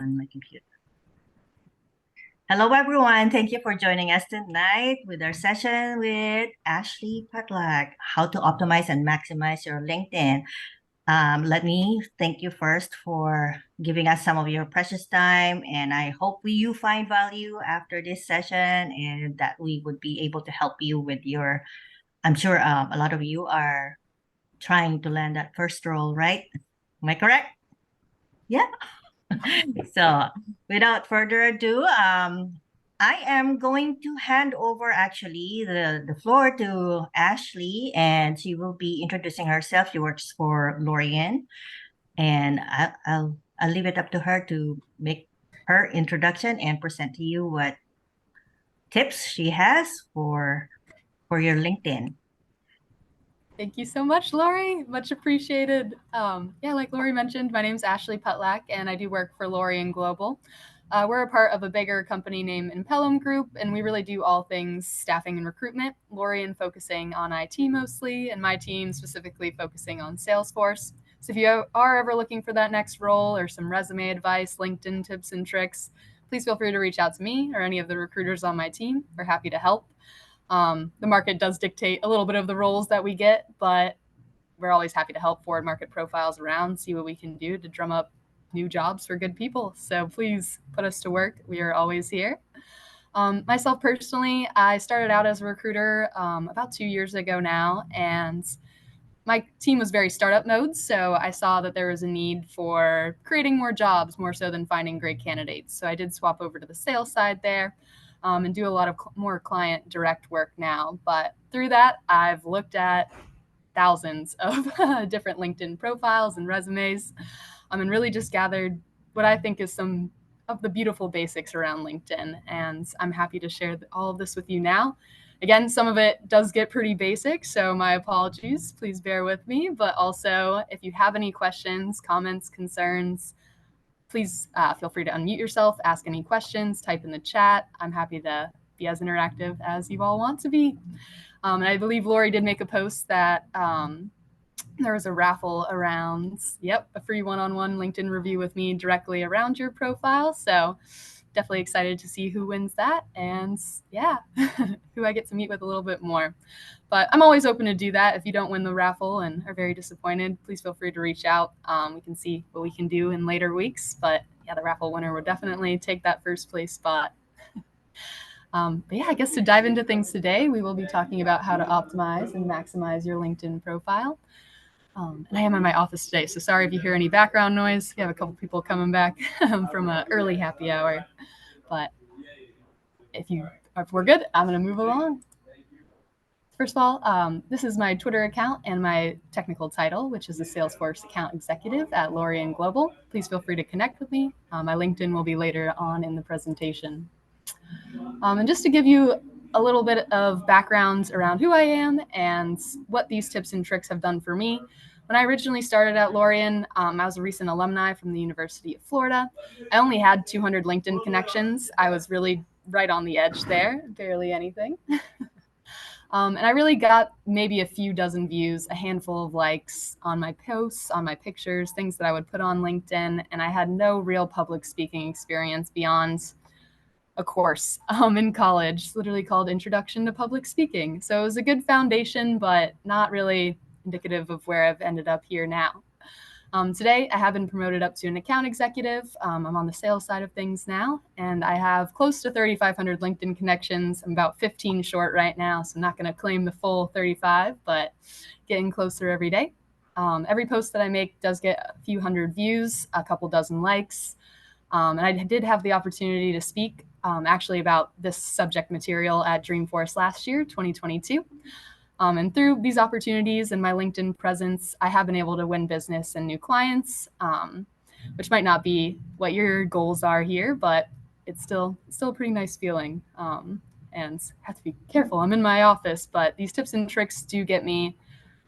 on my computer. Hello, everyone. Thank you for joining us tonight with our session with Ashley Putlack, how to optimize and maximize your LinkedIn. Let me thank you first for giving us some of your precious time, and I hope you find value after this session and that we would be able to help you with your, I'm sure a lot of you are trying to land that first role, right? Am I correct? Yeah. So without further ado, I am going to hand over actually the floor to Ashley, and she will be introducing herself. She works for Lorian, and I'll leave it up to her to make her introduction and present to you what tips she has for your LinkedIn. Thank you so much, Lori. Much appreciated. Yeah, like Lori mentioned, my name's Ashley Putlack, and I do work for Lorian Global. We're a part of a bigger company named Impellum Group, and we really do all things staffing and recruitment. Lorian focusing on IT mostly, and my team specifically focusing on Salesforce. So if you are ever looking for that next role or some resume advice, LinkedIn tips and tricks, please feel free to reach out to me or any of the recruiters on my team. We're happy to help. The market does dictate a little bit of the roles that we get, but we're always happy to help forward market profiles around, see what we can do to drum up new jobs for good people. So please put us to work. We are always here. Myself personally, I started out as a recruiter about 2 years ago now, and my team was very startup mode, so I saw that there was a need for creating more jobs, more so than finding great candidates. So I did swap over to the sales side there and do a lot of more client direct work now. But through that, I've looked at thousands of different LinkedIn profiles and resumes and really just gathered what I think is some of the beautiful basics around LinkedIn. And I'm happy to share all of this with you now. Again, some of it does get pretty basic, so my apologies. Please bear with me. But also, if you have any questions, comments, concerns, please feel free to unmute yourself, ask any questions, type in the chat. I'm happy to be as interactive as you all want to be. And I believe Lori did make a post that there was a raffle around, a free one-on-one LinkedIn review with me directly around your profile. So definitely excited to see who wins that and who I get to meet with a little bit more. But I'm always open to do that. If you don't win the raffle and are very disappointed, please feel free to reach out. We can see what we can do in later weeks. But yeah, the raffle winner will definitely take that first place spot. I guess to dive into things today, we will be talking about how to optimize and maximize your LinkedIn profile. And I am in my office today, so sorry if you hear any background noise. We have a couple people coming back from an early happy hour. But if we're good, I'm going to move along. First of all, this is my Twitter account and my technical title, which is a Salesforce account executive at Lorian Global. Please feel free to connect with me. My LinkedIn will be later on in the presentation. And just to give you a little bit of background around who I am and what these tips and tricks have done for me. When I originally started at Lorian, I was a recent alumni from the University of Florida. I only had 200 LinkedIn connections. I was really right on the edge there, barely anything. And I really got maybe a few dozen views, a handful of likes on my posts, on my pictures, things that I would put on LinkedIn. And I had no real public speaking experience beyond a course in college, literally called Introduction to Public Speaking. So it was a good foundation, but not really indicative of where I've ended up here now. Today, I have been promoted up to an account executive. I'm on the sales side of things now, and I have close to 3,500 LinkedIn connections. I'm about 15 short right now, so I'm not going to claim the full 35, but getting closer every day. Every post that I make does get a few hundred views, a couple dozen likes. And I did have the opportunity to speak actually about this subject material at Dreamforce last year, 2022. And through these opportunities and my LinkedIn presence, I have been able to win business and new clients, which might not be what your goals are here, but it's still a pretty nice feeling. And have to be careful. I'm in my office, but these tips and tricks do get me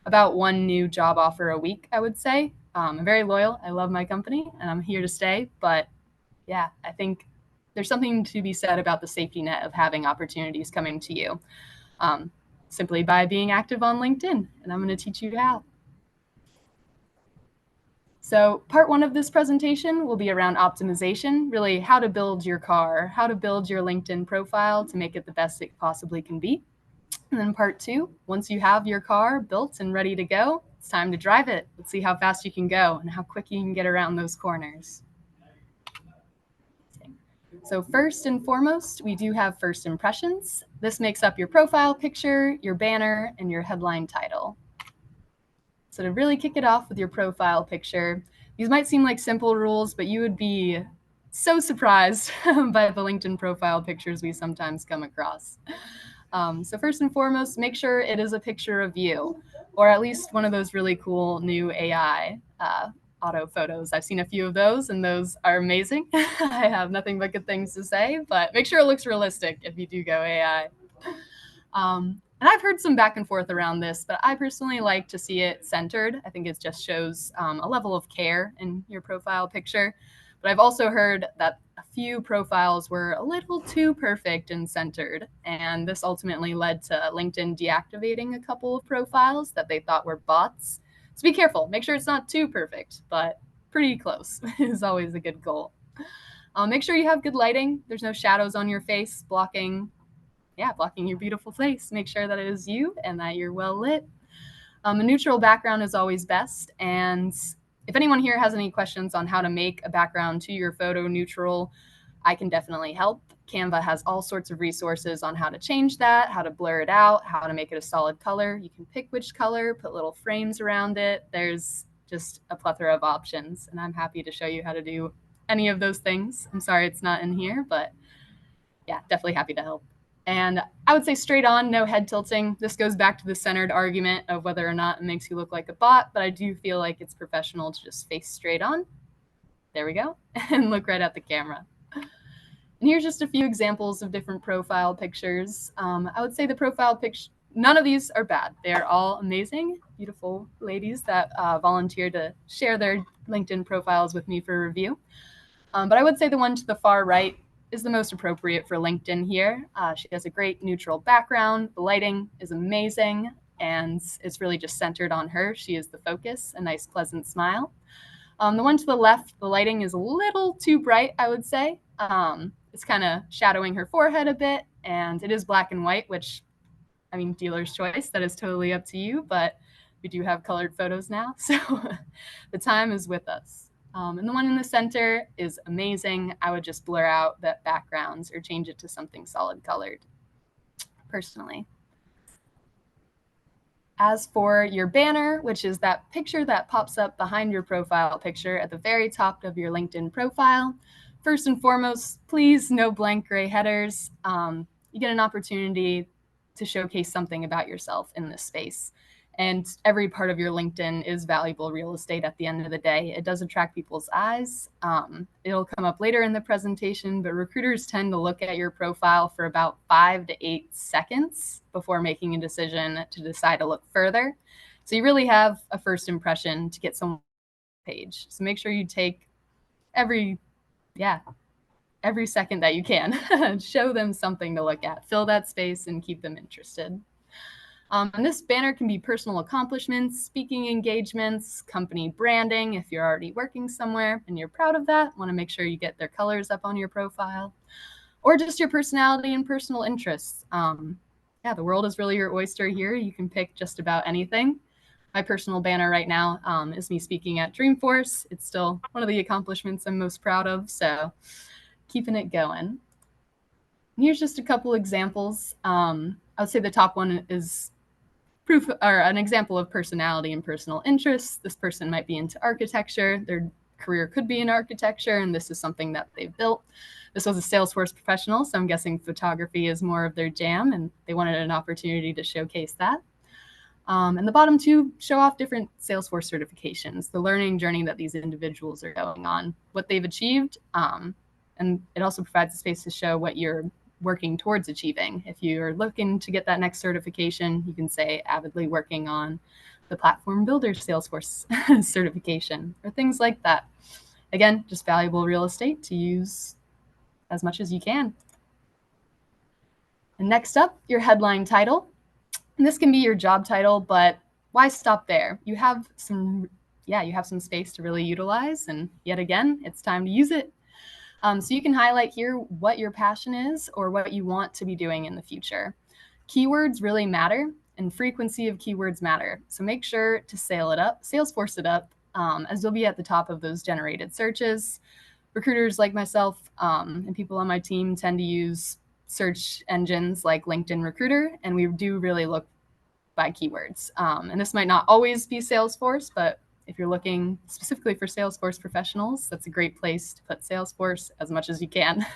about one new job offer a week, I would say. I'm very loyal. I love my company and I'm here to stay. But yeah, I think there's something to be said about the safety net of having opportunities coming to you simply by being active on LinkedIn. And I'm going to teach you how. So part one of this presentation will be around optimization, really how to build your car, how to build your LinkedIn profile to make it the best it possibly can be. And then part two, once you have your car built and ready to go, it's time to drive it. Let's see how fast you can go and how quick you can get around those corners. So first and foremost, we do have first impressions. This makes up your profile picture, your banner, and your headline title. So to really kick it off with your profile picture, these might seem like simple rules, but you would be so surprised by the LinkedIn profile pictures we sometimes come across. So first and foremost, make sure it is a picture of you, or at least one of those really cool new AI auto photos. I've seen a few of those, and those are amazing. I have nothing but good things to say, but make sure it looks realistic if you do go AI. And I've heard some back and forth around this, but I personally like to see it centered. I think it just shows a level of care in your profile picture. But I've also heard that a few profiles were a little too perfect and centered. And this ultimately led to LinkedIn deactivating a couple of profiles that they thought were bots. So be careful. Make sure it's not too perfect, but pretty close is always a good goal. Make sure you have good lighting. There's no shadows on your face blocking your beautiful face. Make sure that it is you and that you're well lit. A neutral background is always best. And if anyone here has any questions on how to make a background to your photo neutral, I can definitely help. Canva has all sorts of resources on how to change that, how to blur it out, how to make it a solid color. You can pick which color, put little frames around it. There's just a plethora of options, and I'm happy to show you how to do any of those things. I'm sorry it's not in here, but yeah, definitely happy to help. And I would say straight on, no head tilting. This goes back to the centered argument of whether or not it makes you look like a bot, but I do feel like it's professional to just face straight on. There we go. And look right at the camera. And here's just a few examples of different profile pictures. I would say the profile picture, none of these are bad. They are all amazing, beautiful ladies that volunteer to share their LinkedIn profiles with me for review. But I would say the one to the far right is the most appropriate for LinkedIn here. She has a great neutral background. The lighting is amazing, and it's really just centered on her. She is the focus, a nice, pleasant smile. The one to the left, the lighting is a little too bright, I would say. It's kind of shadowing her forehead a bit, and it is black and white, which, I mean, dealer's choice. That is totally up to you, but we do have colored photos now, so the time is with us. And the one in the center is amazing. I would just blur out the backgrounds or change it to something solid colored, personally. As for your banner, which is that picture that pops up behind your profile picture at the very top of your LinkedIn profile, first and foremost, please no blank gray headers. You get an opportunity to showcase something about yourself in this space. And every part of your LinkedIn is valuable real estate at the end of the day. It does attract people's eyes. It'll come up later in the presentation, but recruiters tend to look at your profile for about 5 to 8 seconds before making a decision to decide to look further. So you really have a first impression to get someone on the page. So make sure you take every second that you can. Show them something to look at. Fill that space and keep them interested. And this banner can be personal accomplishments, speaking engagements, company branding if you're already working somewhere and you're proud of that, want to make sure you get their colors up on your profile, or just your personality and personal interests. The world is really your oyster here. You can pick just about anything. My personal banner right now is me speaking at Dreamforce. It's still one of the accomplishments I'm most proud of, so keeping it going. And here's just a couple examples. I would say the top one is proof or an example of personality and personal interests. This person might be into architecture. Their career could be in architecture, and this is something that they've built. This was a Salesforce professional, so I'm guessing photography is more of their jam, and they wanted an opportunity to showcase that. And the bottom two show off different Salesforce certifications, the learning journey that these individuals are going on, what they've achieved, and it also provides a space to show what you're working towards achieving. If you're looking to get that next certification, you can say avidly working on the Platform Builder Salesforce certification or things like that. Again, just valuable real estate to use as much as you can. And next up, your headline title. And this can be your job title, but why stop there? You have some yeah, you have some space to really utilize. And yet again, it's time to use it. So you can highlight here what your passion is or what you want to be doing in the future. Keywords really matter, and frequency of keywords matter. So make sure to Salesforce it up, as you'll be at the top of those generated searches. Recruiters like myself and people on my team tend to use search engines like LinkedIn Recruiter, and we do really look by keywords. And this might not always be Salesforce, but if you're looking specifically for Salesforce professionals, that's a great place to put Salesforce as much as you can.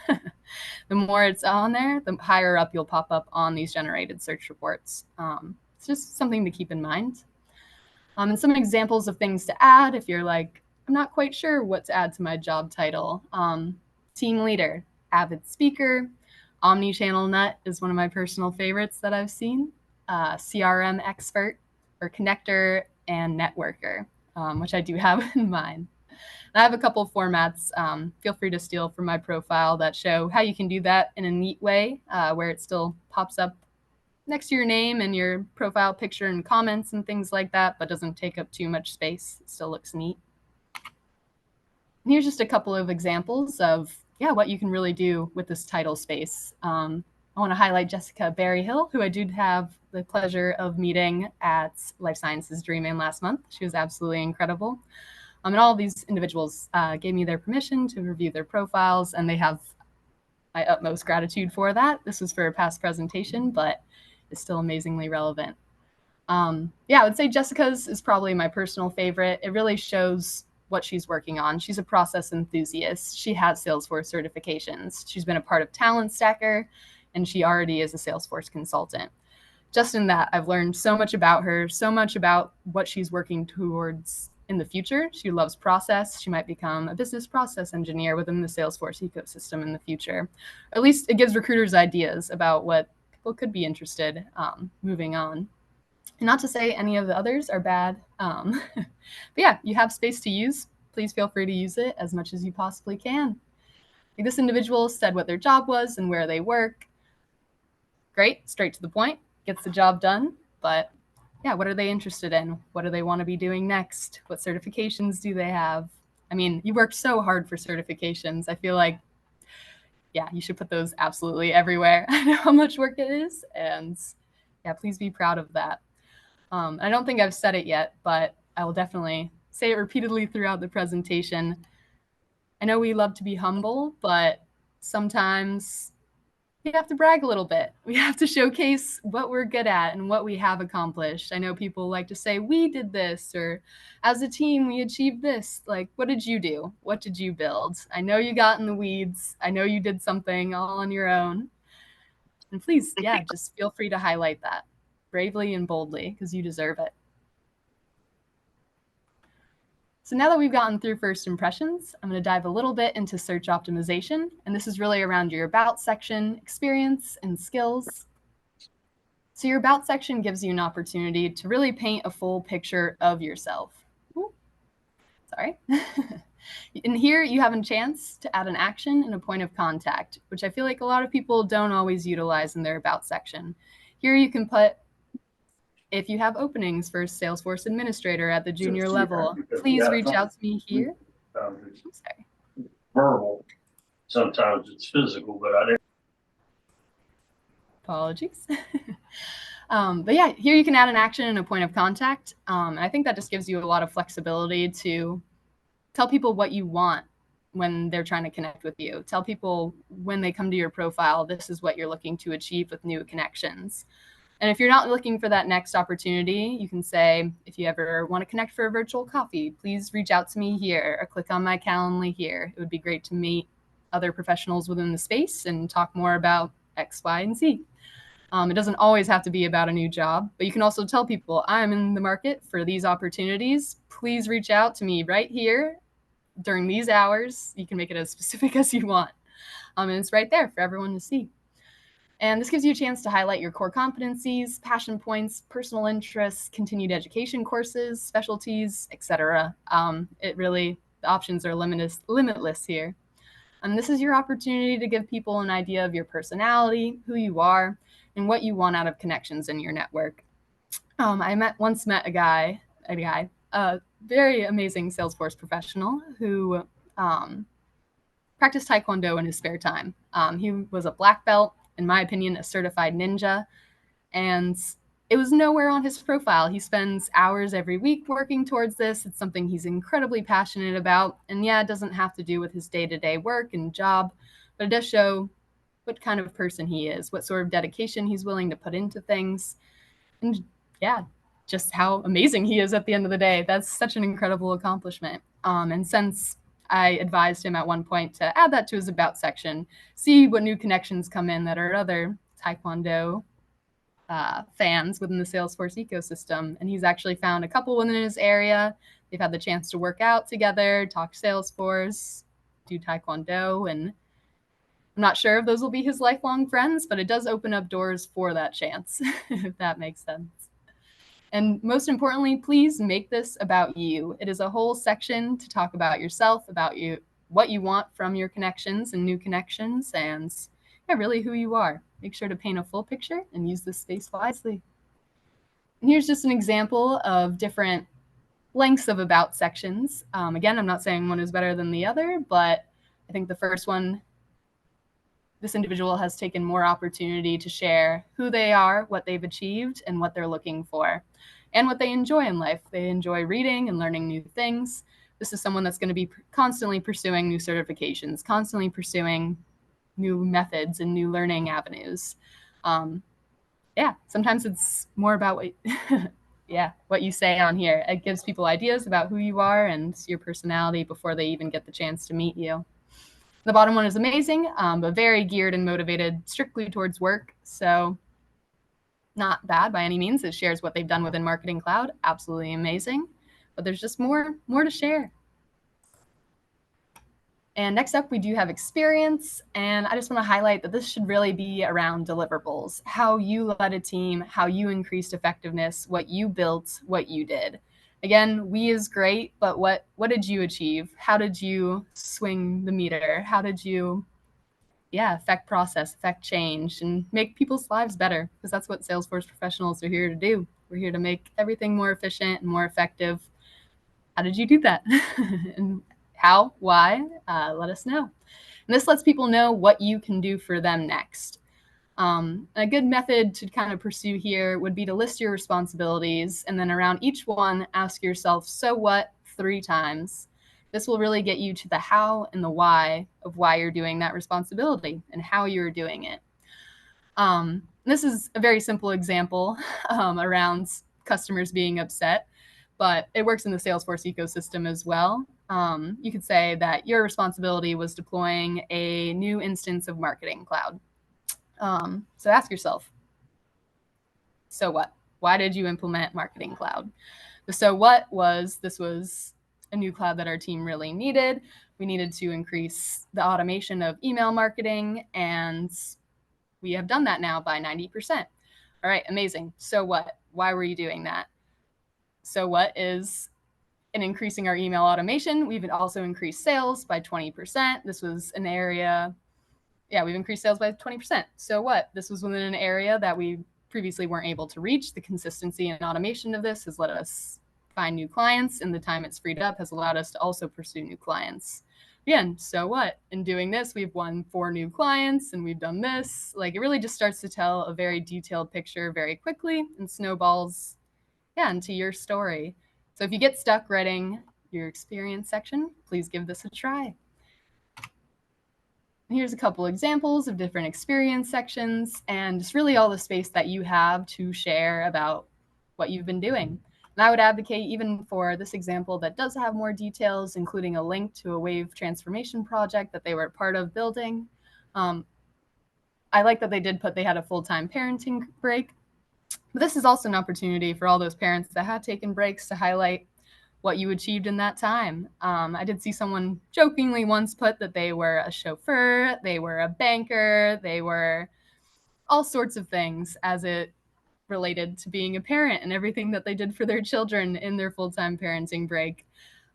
The more it's on there, the higher up you'll pop up on these generated search reports. It's just something to keep in mind. And some examples of things to add if you're like, I'm not quite sure what to add to my job title. Team leader, avid speaker, omni-channel nut is one of my personal favorites that I've seen. CRM expert, or connector and networker, which I do have in mind. And I have a couple of formats. Feel free to steal from my profile that show how you can do that in a neat way, where it still pops up next to your name and your profile picture and comments and things like that, but doesn't take up too much space. It still looks neat. And here's just a couple of examples of what you can really do with this title space. I want to highlight Jessica Berryhill, who I did have the pleasure of meeting at Life Sciences Dream-In last month. She was absolutely incredible. And all of these individuals gave me their permission to review their profiles, and they have my utmost gratitude for that. This was for a past presentation, but it's still amazingly relevant. I would say Jessica's is probably my personal favorite. It really shows what she's working on. She's a process enthusiast. She has Salesforce certifications. She's been a part of Talent Stacker, and she already is a Salesforce consultant. Just in that, I've learned so much about her, so much about what she's working towards in the future. She loves process. She might become a business process engineer within the Salesforce ecosystem in the future. Or at least it gives recruiters ideas about what people could be interested moving on. And not to say any of the others are bad. But yeah, you have space to use. Please feel free to use it as much as you possibly can. Like this individual said what their job was and where they work. Great, straight to the point, gets the job done. But yeah, what are they interested in? What do they want to be doing next? What certifications do they have? I mean, you worked so hard for certifications. I feel like, yeah, you should put those absolutely everywhere. I know how much work it is. And yeah, please be proud of that. I don't think I've said it yet, but I will definitely say it repeatedly throughout the presentation. I know we love to be humble, but sometimes we have to brag a little bit. We have to showcase what we're good at and what we have accomplished. I know people like to say, we did this, or as a team, we achieved this. Like, what did you do? What did you build? I know you got in the weeds. I know you did something all on your own. And please, yeah, just feel free to highlight that bravely and boldly because you deserve it. So now that we've gotten through first impressions, I'm going to dive a little bit into search optimization. And this is really around your about section, experience, and skills. So your about section gives you an opportunity to really paint a full picture of yourself. Ooh, sorry. And here you have a chance to add an action and a point of contact, which I feel like a lot of people don't always utilize in their about section. Here you can put, if you have openings for Salesforce administrator at the junior level, please reach out to me here. Sorry. Verbal. Sometimes it's physical, but I didn't. Apologies. But yeah, here you can add an action and a point of contact. And I think that just gives you a lot of flexibility to tell people what you want when they're trying to connect with you. Tell people when they come to your profile, this is what you're looking to achieve with new connections. And if you're not looking for that next opportunity, you can say, if you ever want to connect for a virtual coffee, please reach out to me here or click on my Calendly here. It would be great to meet other professionals within the space and talk more about X, Y, and Z. It doesn't always have to be about a new job, but you can also tell people, I'm in the market for these opportunities. Please reach out to me right here during these hours. You can make it as specific as you want. And it's right there for everyone to see. And this gives you a chance to highlight your core competencies, passion points, personal interests, continued education courses, specialties, etc. The options are limitless here. And this is your opportunity to give people an idea of your personality, who you are, and what you want out of connections in your network. I once met a guy, very amazing Salesforce professional who practiced Taekwondo in his spare time. He was a black belt, in my opinion, a certified ninja, and it was nowhere on his profile. He spends hours every week working towards this. It's something he's incredibly passionate about. And yeah, it doesn't have to do with his day-to-day work and job, but it does show what kind of person he is, what sort of dedication he's willing to put into things. And yeah, just how amazing he is at the end of the day. That's such an incredible accomplishment. And since I advised him at one point to add that to his About section, see what new connections come in that are other Taekwondo fans within the Salesforce ecosystem. And he's actually found a couple within his area. They've had the chance to work out together, talk Salesforce, do Taekwondo, and I'm not sure if those will be his lifelong friends, but it does open up doors for that chance, if that makes sense. And most importantly, please make this about you. It is a whole section to talk about yourself, about you, what you want from your connections and new connections, and yeah, really who you are. Make sure to paint a full picture and use this space wisely. And here's just an example of different lengths of About sections. Again, I'm not saying one is better than the other, but I think the first one, this individual has taken more opportunity to share who they are, what they've achieved, and what they're looking for, and what they enjoy in life. They enjoy reading and learning new things. This is someone that's going to be constantly pursuing new certifications, constantly pursuing new methods and new learning avenues. Yeah, sometimes it's more about what you say on here. It gives people ideas about who you are and your personality before they even get the chance to meet you. The bottom one is amazing, but very geared and motivated strictly towards work. So not bad by any means. It shares what they've done within Marketing Cloud. Absolutely amazing. But there's just more to share. And next up, we do have experience. And I just want to highlight that this should really be around deliverables, how you led a team, how you increased effectiveness, what you built, what you did. Again, we is great, but what did you achieve? How did you swing the meter? How did you affect process, affect change, and make people's lives better? Because that's what Salesforce professionals are here to do. We're here to make everything more efficient and more effective. How did you do that? And how, why, let us know. And this lets people know what you can do for them next. A good method to kind of pursue here would be to list your responsibilities, and then around each one, ask yourself, so what, 3 times. This will really get you to the how and the why of why you're doing that responsibility and how you're doing it. This is a very simple example around customers being upset, but it works in the Salesforce ecosystem as well. You could say that your responsibility was deploying a new instance of Marketing Cloud. So ask yourself, so what? Why did you implement Marketing Cloud? The so what was, this was a new cloud that our team really needed. We needed to increase the automation of email marketing, and we have done that now by 90%. All right, amazing. So what? Why were you doing that? So what is in increasing our email automation? We've also increased sales by 20%. This was an area, we've increased sales by 20%. So what? This was within an area that we previously weren't able to reach. The consistency and automation of this has let us find new clients, and the time it's freed up has allowed us to also pursue new clients. Again, so what? In doing this, we've won 4 new clients, and we've done this. Like, it really just starts to tell a very detailed picture very quickly and snowballs into your story. So if you get stuck writing your experience section, please give this a try. Here's a couple examples of different experience sections, and it's really all the space that you have to share about what you've been doing. And I would advocate even for this example that does have more details, including a link to a Wave transformation project that they were part of building. I like that they had a full-time parenting break. But this is also an opportunity for all those parents that had taken breaks to highlight what you achieved in that time. I did see someone jokingly once put that they were a chauffeur, they were a banker, they were all sorts of things as it related to being a parent and everything that they did for their children in their full-time parenting break.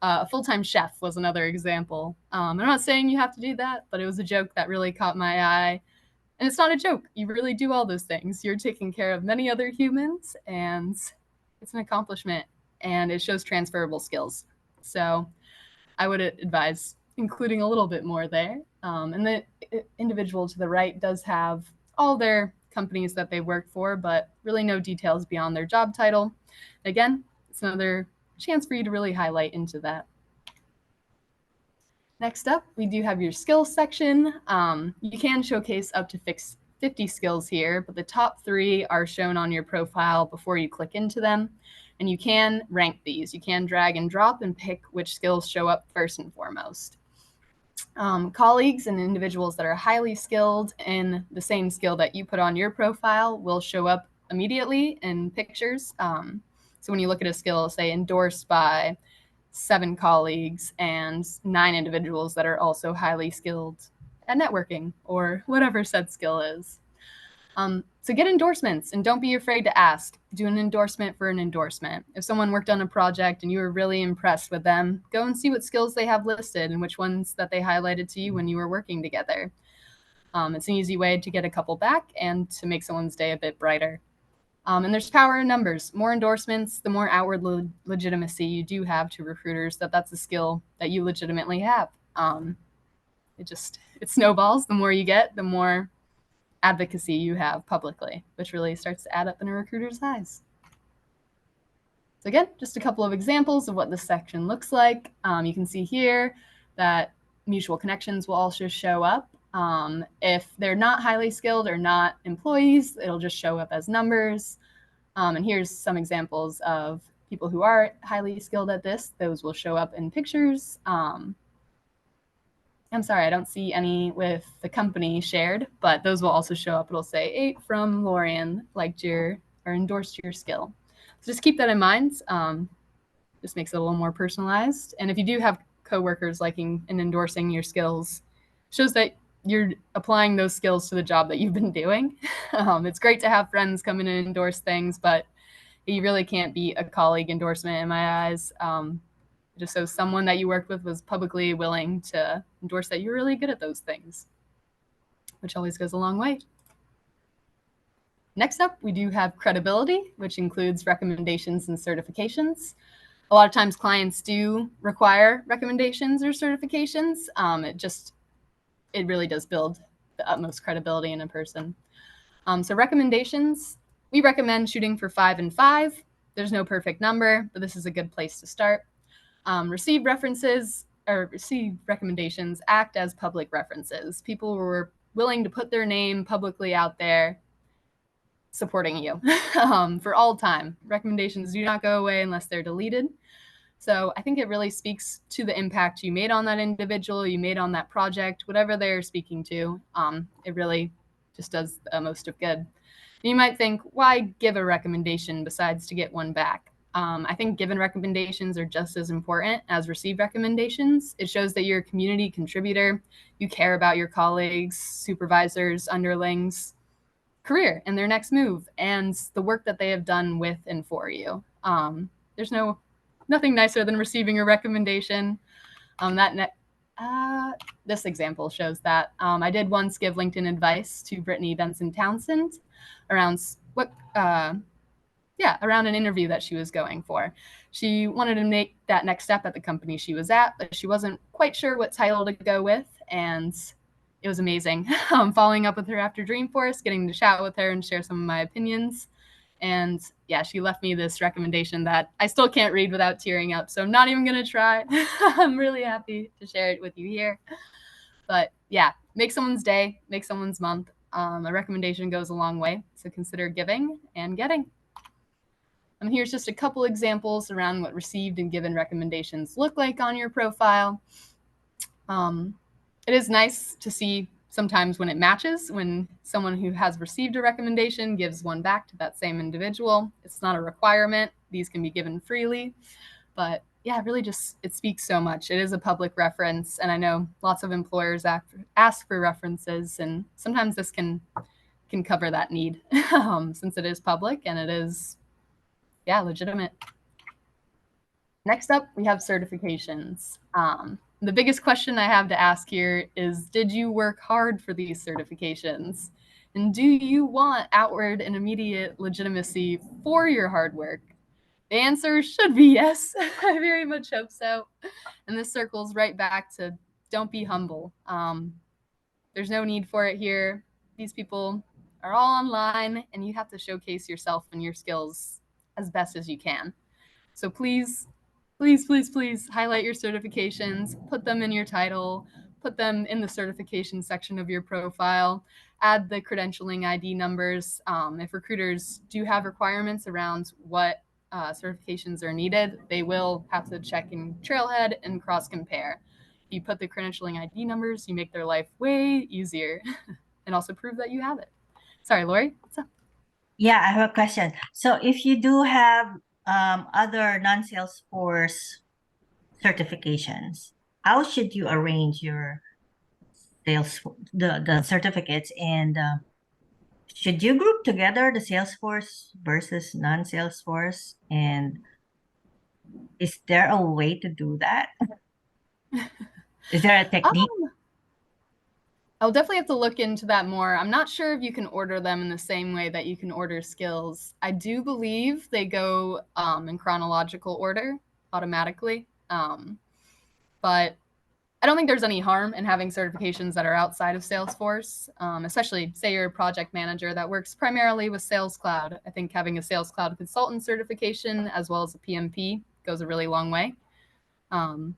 A full-time chef was another example. I'm not saying you have to do that, but it was a joke that really caught my eye. And it's not a joke. You really do all those things. You're taking care of many other humans, and it's an accomplishment. and it shows transferable skills. So I would advise including a little bit more there. And the individual to the right does have all their companies that they work for, but really no details beyond their job title. Again, it's another chance for you to really highlight into that. Next up, we do have your skills section. You can showcase up to 50 skills here, but the top 3 are shown on your profile before you click into them. And you can rank these. You can drag and drop and pick which skills show up first and foremost. Colleagues and individuals that are highly skilled in the same skill that you put on your profile will show up immediately in pictures. So when you look at a skill, say endorsed by 7 colleagues and 9 individuals that are also highly skilled at networking or whatever said skill is. So get endorsements and don't be afraid to ask. Do an endorsement for an endorsement. If someone worked on a project and you were really impressed with them, go and see what skills they have listed and which ones that they highlighted to you when you were working together. It's an easy way to get a couple back and to make someone's day a bit brighter. And there's power in numbers. More endorsements, the more outward legitimacy you do have to recruiters that that's a skill that you legitimately have. It snowballs. The more you get, the more advocacy you have publicly, which really starts to add up in a recruiter's eyes. So again, just a couple of examples of what this section looks like. You can see here that mutual connections will also show up. If they're not highly skilled or not employees, it'll just show up as numbers. And here's some examples of people who are highly skilled at this. Those will show up in pictures. I'm sorry, I don't see any with the company shared, but those will also show up. It'll say 8 from Lorian liked your or endorsed your skill. So just keep that in mind. Just makes it a little more personalized. And if you do have coworkers liking and endorsing your skills, shows that you're applying those skills to the job that you've been doing. It's great to have friends come in and endorse things, but you really can't beat a colleague endorsement in my eyes. Just so someone that you worked with was publicly willing to endorse that you're really good at those things, which always goes a long way. Next up, we do have credibility, which includes recommendations and certifications. A lot of times clients do require recommendations or certifications. It really does build the utmost credibility in a person. So recommendations, we recommend shooting for 5 and 5. There's no perfect number, but this is a good place to start. Received recommendations act as public references. People were willing to put their name publicly out there supporting you for all time. Recommendations do not go away unless they're deleted. So I think it really speaks to the impact you made on that individual, you made on that project, whatever they're speaking to. It really just does the most of good. You might think, why give a recommendation besides to get one back? I think given recommendations are just as important as received recommendations. It shows that you're a community contributor. You care about your colleagues, supervisors, underlings, career and their next move and the work that they have done with and for you. There's nothing nicer than receiving a recommendation. This example shows that. I did once give LinkedIn advice to Brittany Benson Townsend around around an interview that she was going for. She wanted to make that next step at the company she was at, but she wasn't quite sure what title to go with. And it was amazing. Following up with her after Dreamforce, getting to chat with her and share some of my opinions. And yeah, she left me this recommendation that I still can't read without tearing up. So I'm not even going to try. I'm really happy to share it with you here. But yeah, make someone's day, make someone's month. A recommendation goes a long way. So consider giving and getting. And here's just a couple examples around what received and given recommendations look like on your profile. It is nice to see sometimes when it matches, when someone who has received a recommendation gives one back to that same individual. It's not a requirement. These can be given freely. But yeah, really just, it speaks so much. It is a public reference. And I know lots of employers ask for references. And sometimes this can cover that need since it is public and it is, legitimate. Next up, we have certifications. The biggest question I have to ask here is, did you work hard for these certifications? And do you want outward and immediate legitimacy for your hard work? The answer should be yes. I very much hope so. And this circles right back to don't be humble. There's no need for it here. These people are all online, and you have to showcase yourself and your skills as best as you can. So please, please, please, please highlight your certifications, put them in your title, put them in the certification section of your profile, add the credentialing ID numbers. If recruiters do have requirements around what certifications are needed, they will have to check in Trailhead and cross compare. If you put the credentialing ID numbers, you make their life way easier and also prove that you have it. Sorry, Lori, what's up? Yeah, I have a question. So if you do have other non-Salesforce certifications, how should you arrange your sales the certificates, and should you group together the Salesforce versus non-Salesforce? And is there a way to do that? Is there a technique? I'll definitely have to look into that more. I'm not sure if you can order them in the same way that you can order skills. I do believe they go in chronological order automatically. But I don't think there's any harm in having certifications that are outside of Salesforce, especially say you're a project manager that works primarily with Sales Cloud. I think having a Sales Cloud consultant certification as well as a PMP goes a really long way. And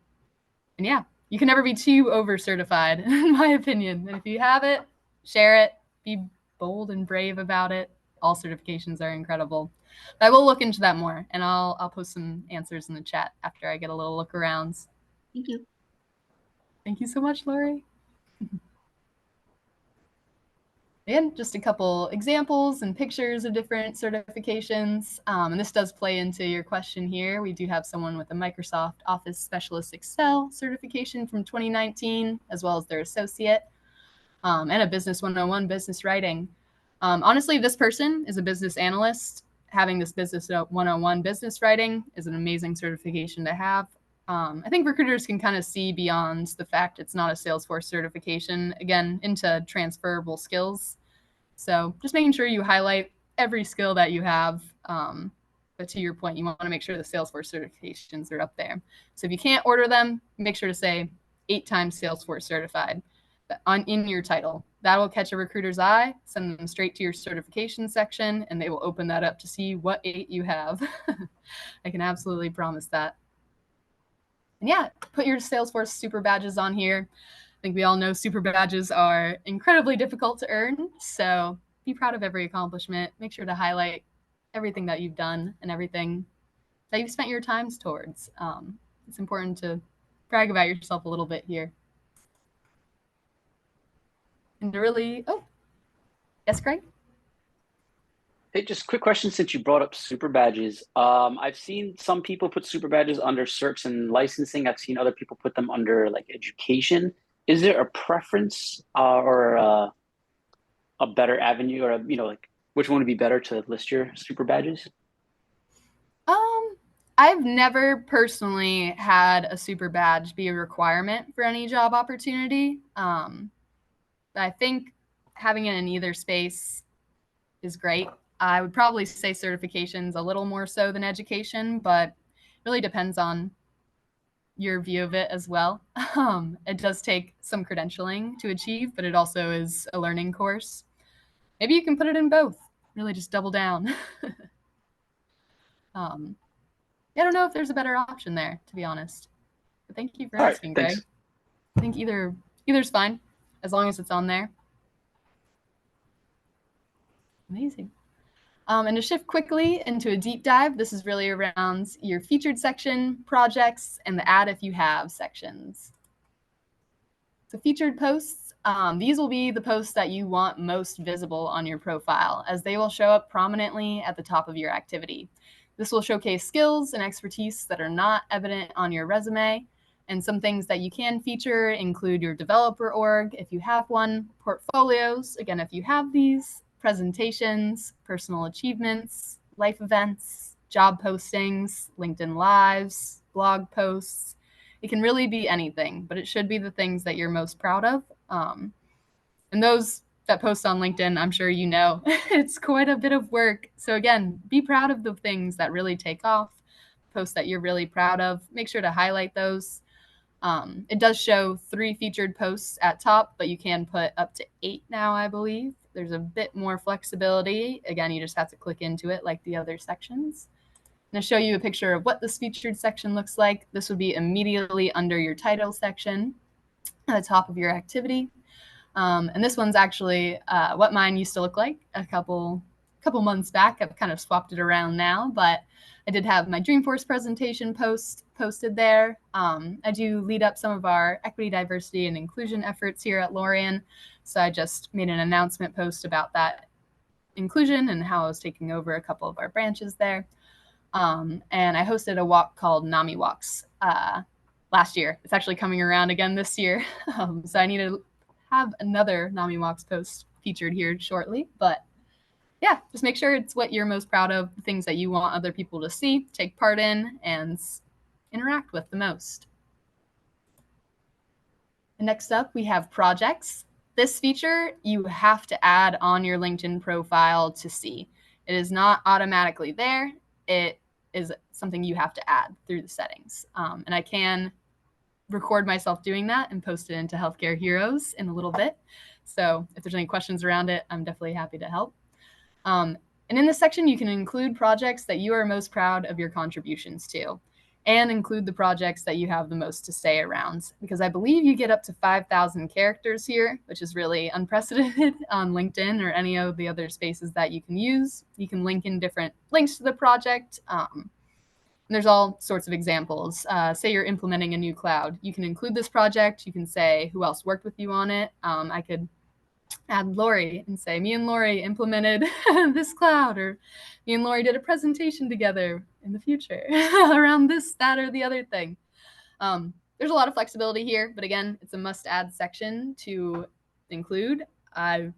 yeah, you can never be too over certified, in my opinion. And if you have it, share it, be bold and brave about it. All certifications are incredible. But I will look into that more, and I'll post some answers in the chat after I get a little look around. Thank you. Thank you so much, Lori. And just a couple examples and pictures of different certifications. And this does play into your question here. We do have someone with a Microsoft Office Specialist Excel certification from 2019, as well as their associate, and a Business 101 business writing. Honestly, this person is a business analyst. Having this Business 101 business writing is an amazing certification to have. I think recruiters can kind of see beyond the fact it's not a Salesforce certification, again, into transferable skills. So just making sure you highlight every skill that you have. But to your point, you want to make sure the Salesforce certifications are up there. So if you can't order them, make sure to say 8 times Salesforce certified in your title. That will catch a recruiter's eye, send them straight to your certification section, and they will open that up to see what 8 you have. I can absolutely promise that. And yeah, put your Salesforce super badges on here. I think we all know super badges are incredibly difficult to earn. So be proud of every accomplishment. Make sure to highlight everything that you've done and everything that you've spent your times towards. It's important to brag about yourself a little bit here. And to really, yes, Greg? Hey, just a quick question since you brought up super badges. I've seen some people put super badges under certs and licensing. I've seen other people put them under like education. Is there a preference or a better avenue, or like which one would be better to list your super badges? I've never personally had a super badge be a requirement for any job opportunity. But I think having it in either space is great. I would probably say certification's a little more so than education, but it really depends on your view of it as well. It does take some credentialing to achieve, but it also is a learning course. Maybe you can put it in both. Really just double down. I don't know if there's a better option there, to be honest. But thank you for asking, Greg. I think either's fine, as long as it's on there. Amazing. And to shift quickly into a deep dive, this is really around your featured section, projects, and the add if you have sections. So featured posts, these will be the posts that you want most visible on your profile, as they will show up prominently at the top of your activity. This will showcase skills and expertise that are not evident on your resume. And some things that you can feature include your developer org, if you have one, portfolios, again, if you have these, presentations, personal achievements, life events, job postings, LinkedIn Lives, blog posts. It can really be anything, but it should be the things that you're most proud of. And those that post on LinkedIn, I'm sure you know, it's quite a bit of work. So again, be proud of the things that really take off. posts that you're really proud of, make sure to highlight those. It does show 3 featured posts at top, but you can put up to 8 now, I believe. There's a bit more flexibility. Again, you just have to click into it like the other sections. I'm going to show you a picture of what this featured section looks like. This would be immediately under your title section at the top of your activity. And this one's actually what mine used to look like a couple months back. I've kind of swapped it around now, but I did have my Dreamforce presentation posted there. I do lead up some of our equity, diversity, and inclusion efforts here at Lorien. So I just made an announcement post about that inclusion and how I was taking over a couple of our branches there. And I hosted a walk called NAMI Walks last year. It's actually coming around again this year. So I need to have another NAMI Walks post featured here shortly, but yeah, just make sure it's what you're most proud of, the things that you want other people to see, take part in, and interact with the most. And next up, we have projects. This feature you have to add on your LinkedIn profile to see. It is not automatically there. It is something you have to add through the settings. And I can record myself doing that and post it into Healthcare Heroes in a little bit. So if there's any questions around it, I'm definitely happy to help. And in this section, you can include projects that you are most proud of your contributions to, and include the projects that you have the most to say around, because I believe you get up to 5,000 characters here, which is really unprecedented on LinkedIn or any of the other spaces that you can use. You can link in different links to the project. There's all sorts of examples. Say you're implementing a new cloud. You can include this project. You can say who else worked with you on it. I could add Lori and say, me and Lori implemented this cloud, or me and Lori did a presentation together in the future around this, that, or the other thing. There's a lot of flexibility here, but again, it's a must-add section to include. I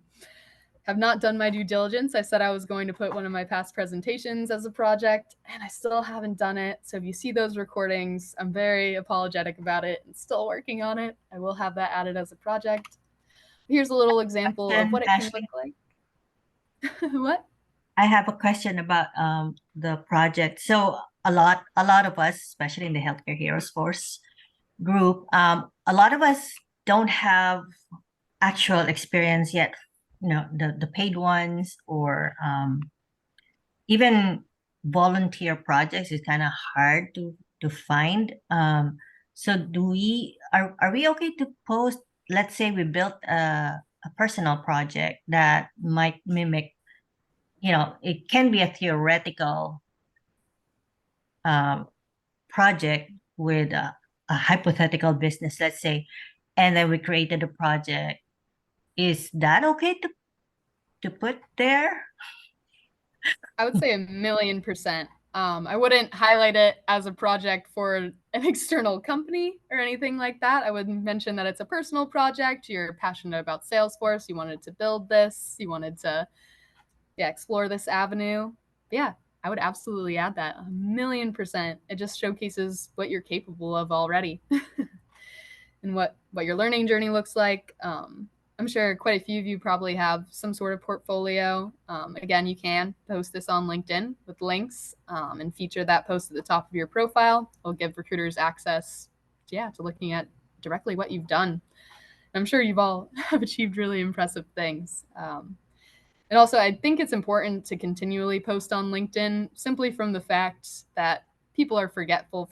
have not done my due diligence. I said I was going to put one of my past presentations as a project, and I still haven't done it. So if you see those recordings, I'm very apologetic about it and still working on it. I will have that added as a project. Here's a little example of what it can look like. What? I have a question about the project. So a lot of us, especially in the Healthcare Heroes Force group, a lot of us don't have actual experience yet, the paid ones, or even volunteer projects is kind of hard to find. So are we okay to post, let's say we built a personal project that might mimic, it can be a theoretical project with a hypothetical business, let's say, and then we created a project. Is that okay to put there? I would say 1,000,000%. I wouldn't highlight it as a project for an external company or anything like that. I would mention that it's a personal project. You're passionate about Salesforce. You wanted to build this. You wanted to explore this avenue. Yeah, I would absolutely add that 1,000,000%. It just showcases what you're capable of already and what your learning journey looks like. I'm sure quite a few of you probably have some sort of portfolio. Again, you can post this on LinkedIn with links and feature that post at the top of your profile. It'll give recruiters access to looking at directly what you've done. I'm sure you've all have achieved really impressive things. And also, I think it's important to continually post on LinkedIn simply from the fact that people are forgetful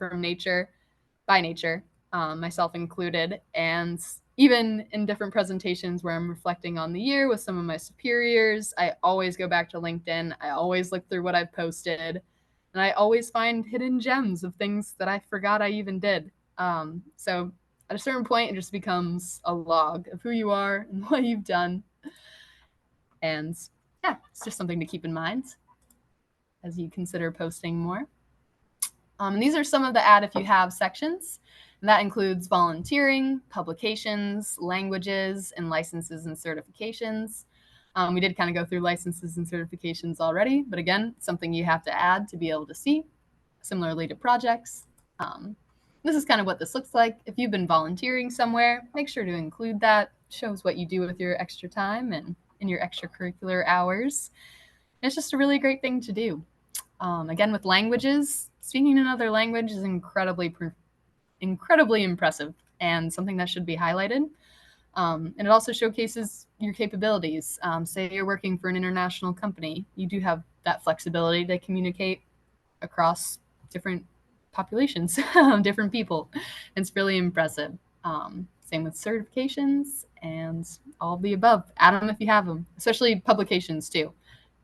by nature, myself included. And even in different presentations where I'm reflecting on the year with some of my superiors, I always go back to LinkedIn. I always look through what I've posted, and I always find hidden gems of things that I forgot I even did. So at a certain point, it just becomes a log of who you are and what you've done. And yeah, it's just something to keep in mind as you consider posting more. These are some of the add if you have sections. And that includes volunteering, publications, languages, and licenses and certifications. We did kind of go through licenses and certifications already, but again, something you have to add to be able to see. Similarly to projects. This is kind of what this looks like. If you've been volunteering somewhere, make sure to include that. Shows what you do with your extra time and in your extracurricular hours. And it's just a really great thing to do. Again, with languages, speaking another language is incredibly impressive and something that should be highlighted. And it also showcases your capabilities. Say you're working for an international company, you do have that flexibility to communicate across different populations, different people. It's really impressive. Same with certifications and all of the above. Add them if you have them, especially publications too.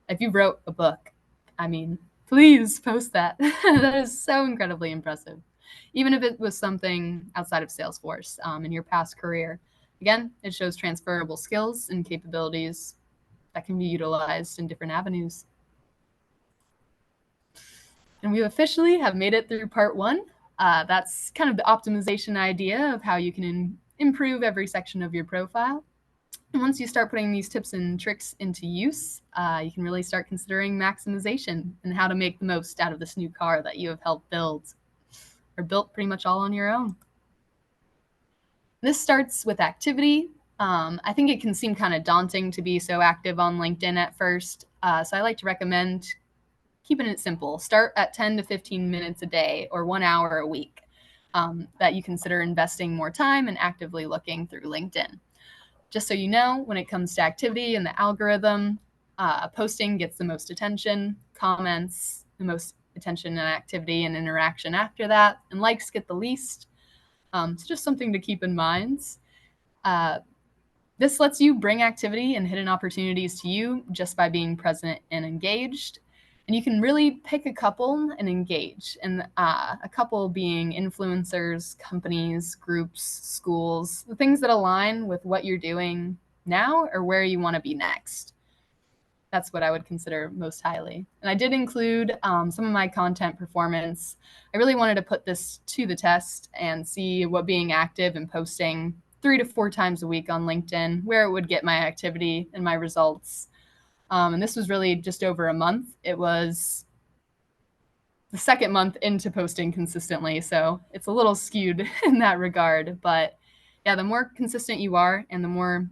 If you wrote a book, I mean, please post that. That is so incredibly impressive. Even if it was something outside of Salesforce in your past career. Again, it shows transferable skills and capabilities that can be utilized in different avenues. And we officially have made it through part 1. That's kind of the optimization idea of how you can improve every section of your profile. And once you start putting these tips and tricks into use, you can really start considering maximization and how to make the most out of this new car that you have helped build, or built pretty much all on your own. This starts with activity. I think it can seem kind of daunting to be so active on LinkedIn at first. So I like to recommend keeping it simple. Start at 10 to 15 minutes a day or 1 hour a week that you consider investing more time and actively looking through LinkedIn. Just so you know, when it comes to activity and the algorithm, posting gets the most attention, comments the most attention and activity and interaction after that, and likes get the least. So just something to keep in mind. This lets you bring activity and hidden opportunities to you just by being present and engaged. And you can really pick a couple and engage. And a couple being influencers, companies, groups, schools, the things that align with what you're doing now or where you want to be next. That's what I would consider most highly. And I did include some of my content performance. I really wanted to put this to the test and see what being active and posting 3 to 4 times a week on LinkedIn, where it would get my activity and my results. And this was really just over a month. It was the second month into posting consistently, so it's a little skewed in that regard. But yeah, the more consistent you are and the more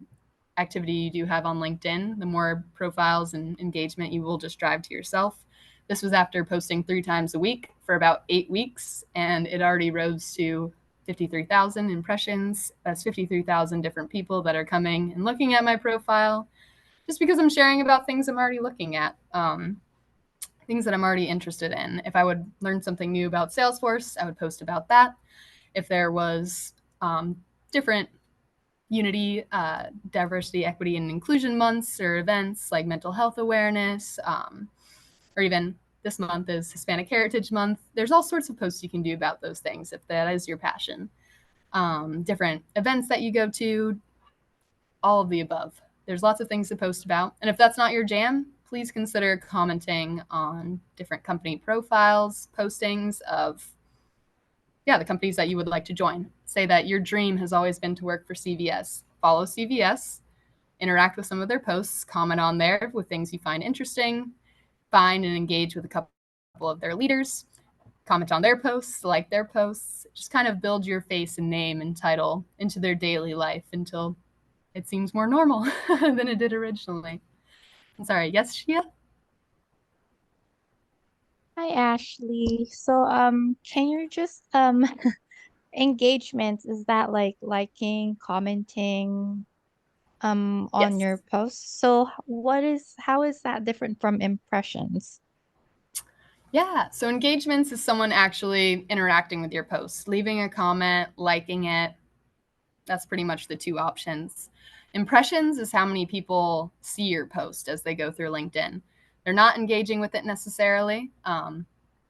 activity you do have on LinkedIn, the more profiles and engagement you will just drive to yourself. This was after posting 3 times a week for about 8 weeks, and it already rose to 53,000 impressions. That's 53,000 different people that are coming and looking at my profile just because I'm sharing about things I'm already looking at, things that I'm already interested in. If I would learn something new about Salesforce, I would post about that. If there was different Unity, diversity, equity, and inclusion months or events like mental health awareness, or even this month is Hispanic Heritage Month. There's all sorts of posts you can do about those things if that is your passion. Different events that you go to, all of the above. There's lots of things to post about. And if that's not your jam, please consider commenting on different company profiles, postings of the companies that you would like to join. Say that your dream has always been to work for CVS. Follow CVS, interact with some of their posts, comment on there with things you find interesting, find and engage with a couple of their leaders, comment on their posts, like their posts, just kind of build your face and name and title into their daily life until it seems more normal than it did originally. I'm sorry, yes, Shia? Hi, Ashley. So, can you just engagements, is that like liking, commenting on Yes. your posts? So how is that different from impressions? Yeah, so engagements is someone actually interacting with your posts, leaving a comment, liking it. That's pretty much the 2 options. Impressions is how many people see your post as they go through LinkedIn. They're not engaging with it necessarily.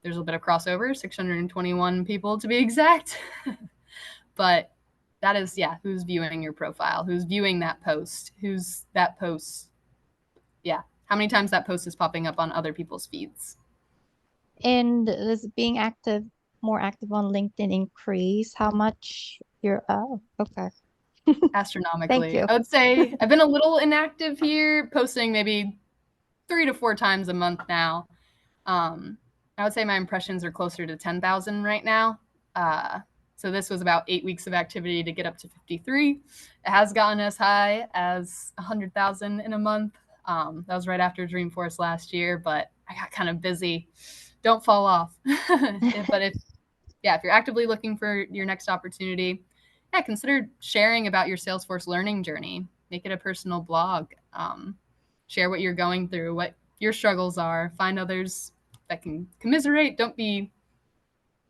There's a bit of crossover, 621 people to be exact. But that is, who's viewing your profile, who's viewing that post, how many times that post is popping up on other people's feeds. And does being more active on LinkedIn increase how much you're, oh, okay. Thank Astronomically. you. I would say I've been a little inactive here, posting maybe 3 to 4 times a month now. I would say my impressions are closer to 10,000 right now. So this was about 8 weeks of activity to get up to 53. It has gotten as high as 100,000 in a month. That was right after Dreamforce last year, but I got kind of busy don't fall off. But if you're actively looking for your next opportunity, consider sharing about your Salesforce learning journey. Make it a personal blog. Share what you're going through, what your struggles are. Find others that can commiserate. Don't be,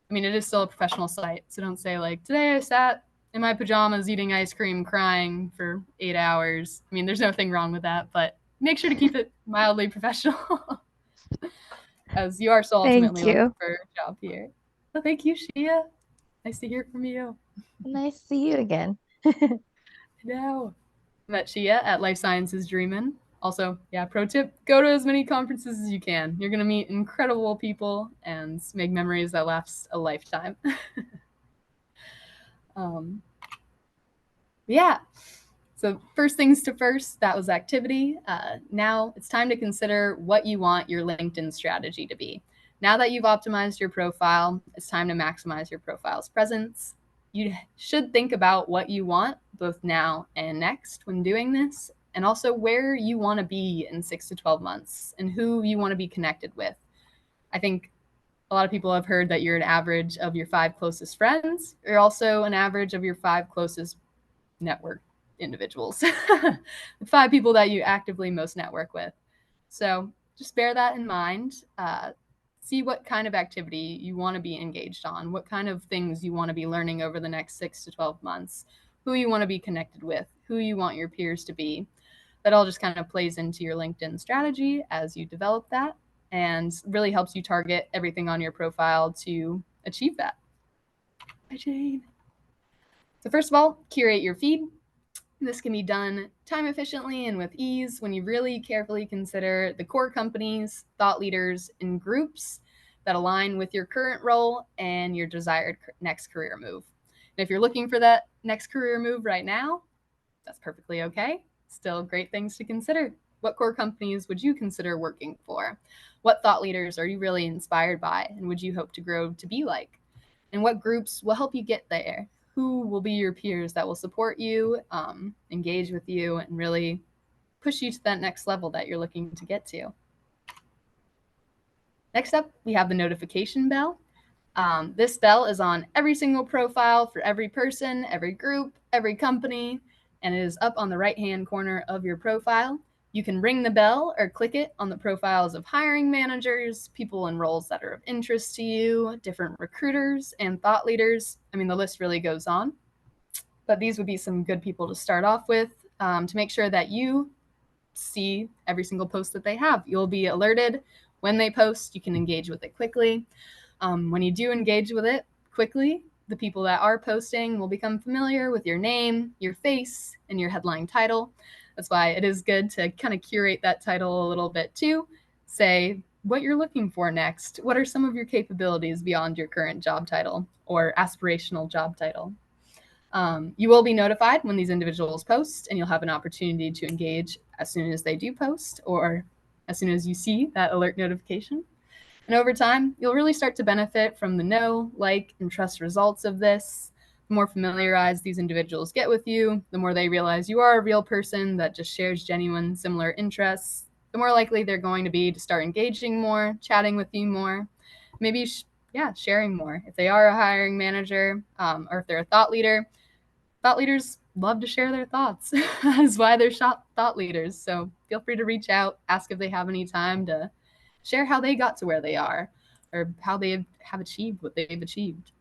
it is still a professional site, so don't say like, today I sat in my pajamas eating ice cream crying for 8 hours. There's nothing wrong with that, but make sure to keep it mildly professional as you are still ultimately Thank you. looking for a job here. So thank you, Shia. Nice to hear from you. Nice to see you again. No. Met Shia at Life Sciences Dreamin'. Also, pro tip, go to as many conferences as you can. You're going to meet incredible people and make memories that last a lifetime. So first things to first, that was activity. Now it's time to consider what you want your LinkedIn strategy to be. Now that you've optimized your profile, it's time to maximize your profile's presence. You should think about what you want both now and next when doing this, and also where you want to be in 6 to 12 months and who you want to be connected with. I think a lot of people have heard that you're an average of your 5 closest friends. You're also an average of your 5 closest network individuals, the 5 people that you actively most network with. So just bear that in mind. See what kind of activity you want to be engaged on, what kind of things you want to be learning over the next 6 to 12 months, who you want to be connected with, who you want your peers to be. That all just kind of plays into your LinkedIn strategy as you develop that, and really helps you target everything on your profile to achieve that. Hi, Jane. So first of all, curate your feed. This can be done time efficiently and with ease when you really carefully consider the core companies, thought leaders, and groups that align with your current role and your desired next career move. And if you're looking for that next career move right now, that's perfectly okay. Still great things to consider. What core companies would you consider working for? What thought leaders are you really inspired by and would you hope to grow to be like? And what groups will help you get there? Who will be your peers that will support you, engage with you, and really push you to that next level that you're looking to get to? Next up, we have the notification bell. This bell is on every single profile for every person, every group, every company, and it is up on the right-hand corner of your profile. You can ring the bell or click it on the profiles of hiring managers, people in roles that are of interest to you, different recruiters, and thought leaders. The list really goes on. But these would be some good people to start off with to make sure that you see every single post that they have. You'll be alerted when they post. You can engage with it quickly. When you do engage with it quickly, the people that are posting will become familiar with your name, your face, and your headline title. That's why it is good to kind of curate that title a little bit too. Say what you're looking for next. What are some of your capabilities beyond your current job title or aspirational job title? You will be notified when these individuals post, and you'll have an opportunity to engage as soon as they do post or as soon as you see that alert notification. And over time, you'll really start to benefit from the know, like, and trust results of this. The more familiarized these individuals get with you, the more they realize you are a real person that just shares genuine, similar interests, the more likely they're going to be to start engaging more, chatting with you more, maybe, sharing more. If they are a hiring manager or if they're a thought leaders love to share their thoughts. That's why they're thought leaders. So feel free to reach out, ask if they have any time to share how they got to where they are or how they have achieved what they've achieved.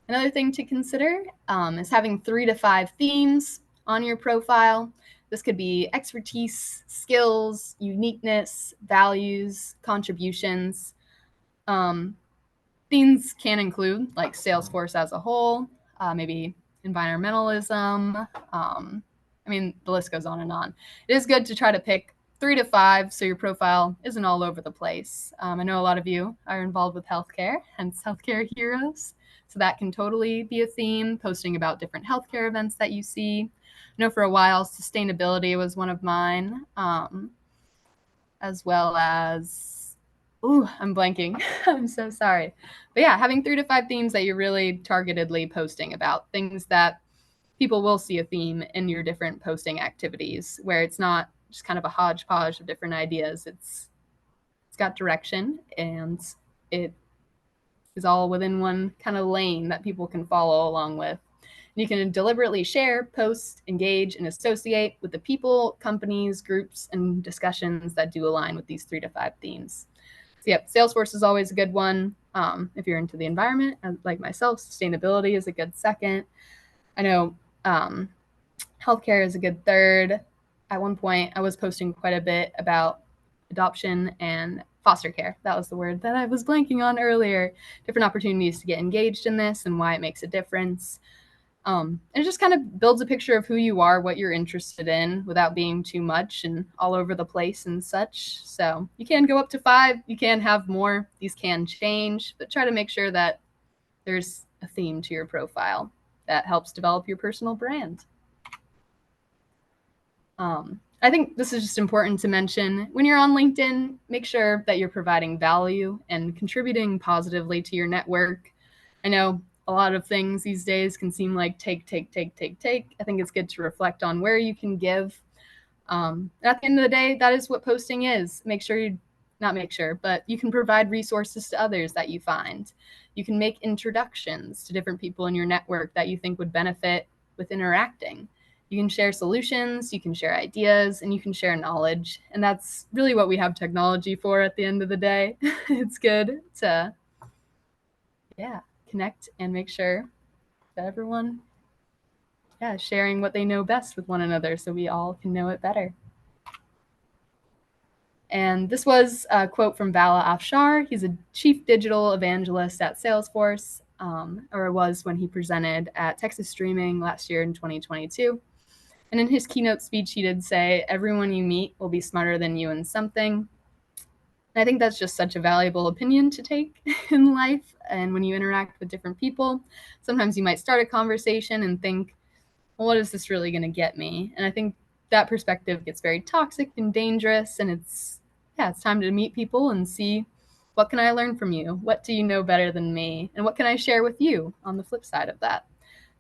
Another thing to consider is having 3 to 5 themes on your profile. This could be expertise, skills, uniqueness, values, contributions. Themes can include like Salesforce as a whole, maybe environmentalism. The list goes on and on. It is good to try to pick 3 to 5 so your profile isn't all over the place. I know a lot of you are involved with healthcare, hence healthcare heroes. So that can totally be a theme, posting about different healthcare events that you see. I know for a while, sustainability was one of mine, as well as, I'm blanking. I'm so sorry. But having 3 to 5 themes that you're really targetedly posting about, things that people will see a theme in your different posting activities, where it's not just kind of a hodgepodge of different ideas. It's got direction, and it is all within one kind of lane that people can follow along with. You can deliberately share, post, engage, and associate with the people, companies, groups, and discussions that do align with these 3 to 5 themes. So, yep, Salesforce is always a good one. If you're into the environment, like myself, sustainability is a good second. I know healthcare is a good third. At one point, I was posting quite a bit about adoption and foster care. That was the word that I was blanking on earlier. Different opportunities to get engaged in this and why it makes a difference. It just kind of builds a picture of who you are, what you're interested in, without being too much and all over the place and such. So you can go up to 5, you can have more, these can change, but try to make sure that there's a theme to your profile that helps develop your personal brand. I think this is just important to mention. When you're on LinkedIn, make sure that you're providing value and contributing positively to your network. I know a lot of things these days can seem like take. I think it's good to reflect on where you can give. At the end of the day, that is what posting is. But you can provide resources to others that you find. You can make introductions to different people in your network that you think would benefit with interacting. You can share solutions, you can share ideas, and you can share knowledge. And that's really what we have technology for at the end of the day. It's good to, connect and make sure that everyone, is sharing what they know best with one another so we all can know it better. And this was a quote from Vala Afshar. He's a chief digital evangelist at Salesforce, or was when he presented at Texas Streaming last year in 2022. And in his keynote speech, he did say, everyone you meet will be smarter than you in something. And I think that's just such a valuable opinion to take in life. And when you interact with different people, sometimes you might start a conversation and think, well, what is this really going to get me? And I think that perspective gets very toxic and dangerous. And it's time to meet people and see, what can I learn from you? What do you know better than me? And what can I share with you on the flip side of that?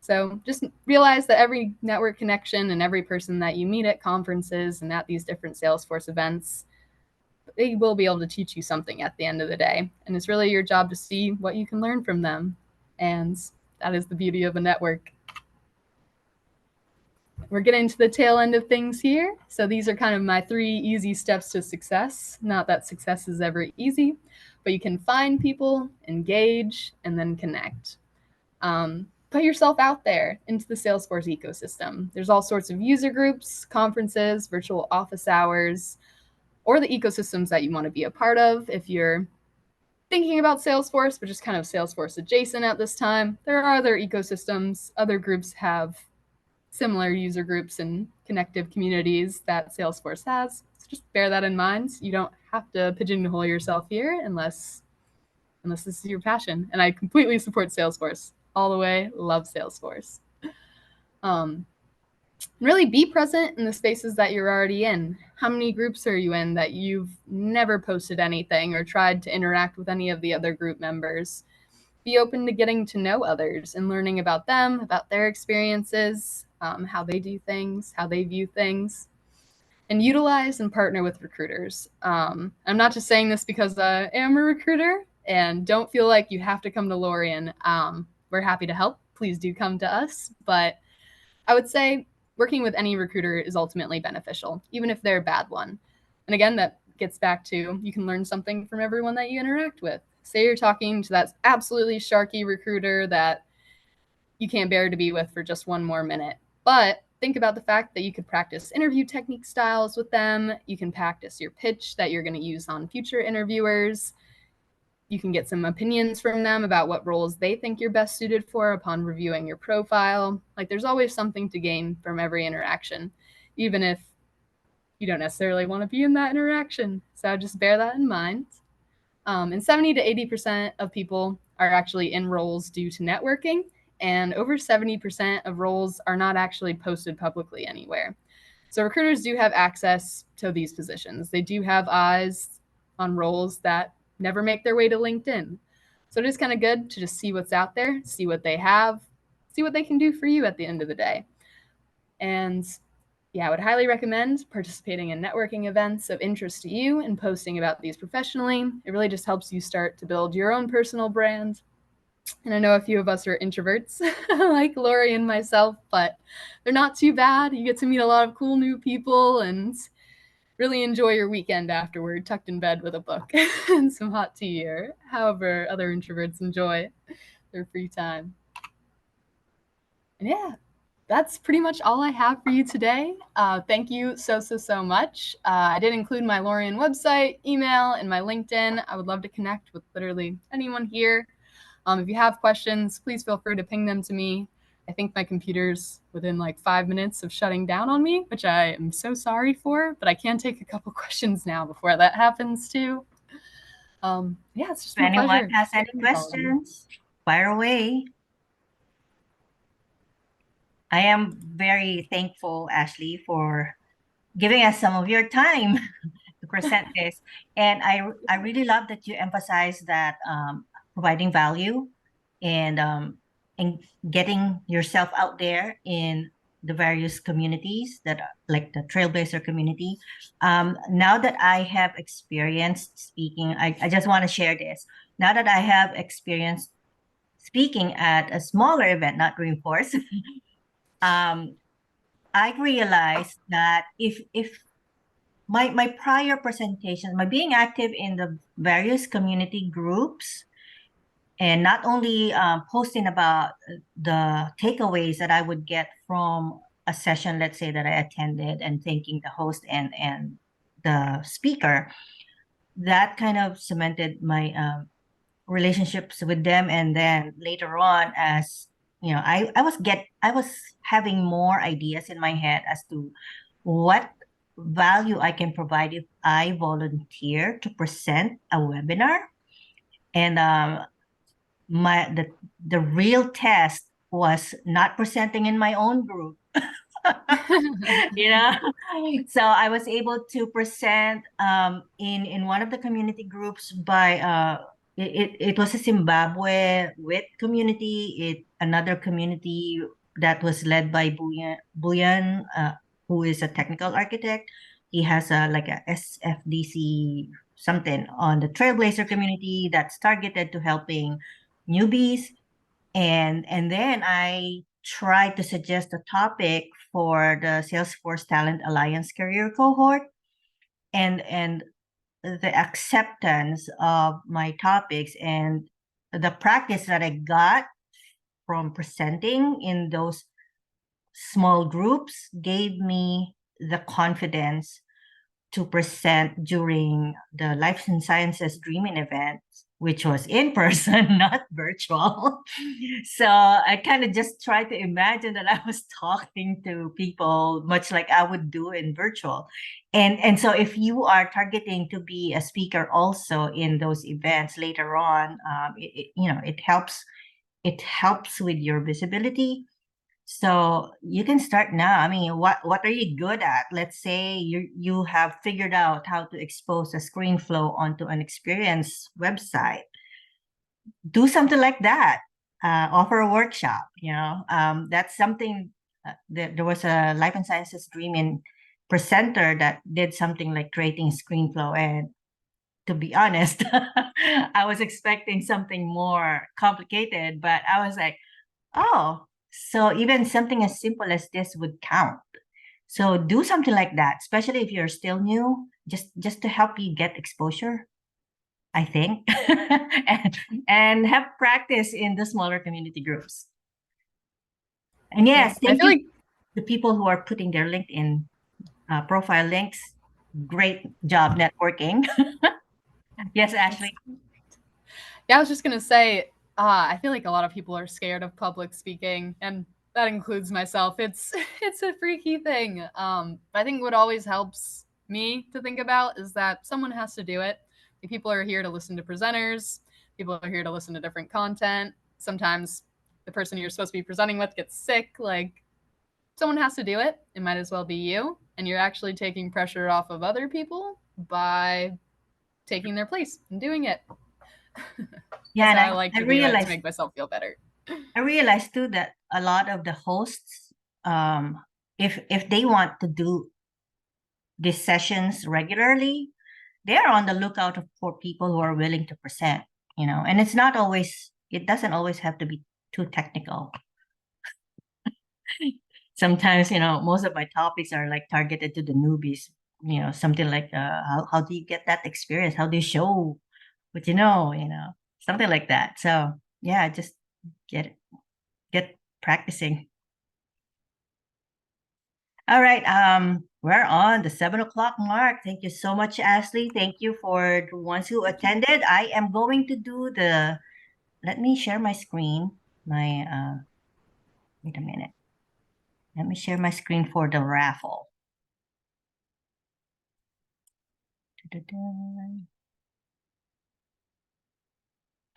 So just realize that every network connection and every person that you meet at conferences and at these different Salesforce events, they will be able to teach you something at the end of the day. And it's really your job to see what you can learn from them. And that is the beauty of a network. We're getting to the tail end of things here. So these are kind of my 3 easy steps to success. Not that success is ever easy, but you can find people, engage, and then connect. Put yourself out there into the Salesforce ecosystem. There's all sorts of user groups, conferences, virtual office hours, or the ecosystems that you want to be a part of. If you're thinking about Salesforce, but just kind of Salesforce adjacent at this time, there are other ecosystems. Other groups have similar user groups and connective communities that Salesforce has. So just bear that in mind. You don't have to pigeonhole yourself here unless this is your passion. And I completely support Salesforce. All the way, love Salesforce. Really be present in the spaces that you're already in. How many groups are you in that you've never posted anything or tried to interact with any of the other group members? Be open to getting to know others and learning about them, about their experiences, how they do things, how they view things, and utilize and partner with recruiters. I'm not just saying this because I am a recruiter, and don't feel like you have to come to Lorien. We're happy to help. Please do come to us. But I would say working with any recruiter is ultimately beneficial, even if they're a bad one. And again, that gets back to you can learn something from everyone that you interact with. Say you're talking to that absolutely sharky recruiter that you can't bear to be with for just one more minute. But think about the fact that you could practice interview technique styles with them. You can practice your pitch that you're going to use on future interviewers. You can get some opinions from them about what roles they think you're best suited for upon reviewing your profile. Like, there's always something to gain from every interaction, even if you don't necessarily want to be in that interaction. So just bear that in mind. And 70 to 80% of people are actually in roles due to networking, and over 70% of roles are not actually posted publicly anywhere. So recruiters do have access to these positions. They do have eyes on roles that never make their way to LinkedIn. So it is kind of good to just see what's out there, see what they have, see what they can do for you at the end of the day. And yeah, I would highly recommend participating in networking events of interest to you and posting about these professionally. It really just helps you start to build your own personal brand. And I know a few of us are introverts, like Lori and myself, but they're not too bad. You get to meet a lot of cool new people and really enjoy your weekend afterward, tucked in bed with a book and some hot tea, or however other introverts enjoy their free time. And yeah, that's pretty much all I have for you today. Thank you so much. I did include my Lorian website, email, and my LinkedIn. I would love to connect with literally anyone here. If you have questions, please feel free to ping them to me. I think my computer's within like 5 minutes of shutting down on me, which I am so sorry for, but I can take a couple questions now before that happens too. Yeah, it's just If been a anyone pleasure. has any speaking with all of you. questions, fire away. I am very thankful, Ashley, for giving us some of your time to present this. And I really love that you emphasize that providing value and getting yourself out there in the various communities that are, like the Trailblazer community. Now that I have experienced speaking, I just want to share this. Now that I have experienced speaking at a smaller event, not Dreamforce, I realized that if my prior presentation, my being active in the various community groups, and not only posting about the takeaways that I would get from a session, let's say that I attended, and thanking the host and the speaker, that kind of cemented my relationships with them. And then later on, as you know, I was having more ideas in my head as to what value I can provide if I volunteer to present a webinar. And my the real test was not presenting in my own group. you know so I was able to present in one of the community groups by it was a Zimbabwe wit community, another community that was led by Buyan, who is a technical architect. He has a like a SFDC something on the Trailblazer community that's targeted to helping newbies. And then I tried to suggest a topic for the Salesforce Talent Alliance career cohort, and the acceptance of my topics and the practice that I got from presenting in those small groups gave me the confidence to present during the Life and Sciences Dreaming event, which was in person, not virtual. So I kind of just tried to imagine that I was talking to people much like I would do in virtual. And so if you are targeting to be a speaker also in those events later on, it helps with your visibility. So you can start now. I mean, what are you good at? Let's say you have figured out how to expose a screen flow onto an experience website. Do something like that. Offer a workshop. That's something. There was a Life and Sciences Dreaming presenter that did something like creating screen flow, and to be honest, I was expecting something more complicated, but I was like, oh, so even something as simple as this would count. So do something like that, especially if you're still new, just to help you get exposure, I think, and have practice in the smaller community groups. And yes, I thank feel you like to people who are putting their LinkedIn profile links. Great job networking. Yes, Ashley. yeah, I was just gonna say, I feel like a lot of people are scared of public speaking, and that includes myself. It's it's a freaky thing. I think what always helps me to think about is that someone has to do it. Like, people are here to listen to presenters. People are here to listen to different content. Sometimes the person you're supposed to be presenting with gets sick. Like, someone has to do it. It might as well be you, and you're actually taking pressure off of other people by taking their place and doing it. Yeah, That's and how I like I to do it to realized make myself feel better. I realized too that a lot of the hosts if they want to do these sessions regularly, they are on the lookout for people who are willing to present, and it doesn't always have to be too technical. Sometimes, most of my topics are like targeted to the newbies, something like how do you get that experience? How do you show what something like that. So yeah, just get practicing. All right. We're on the 7 o'clock mark. Thank you so much, Ashley. Thank you for the ones who attended. I am going to do let me share my screen. Wait a minute. Let me share my screen for the raffle.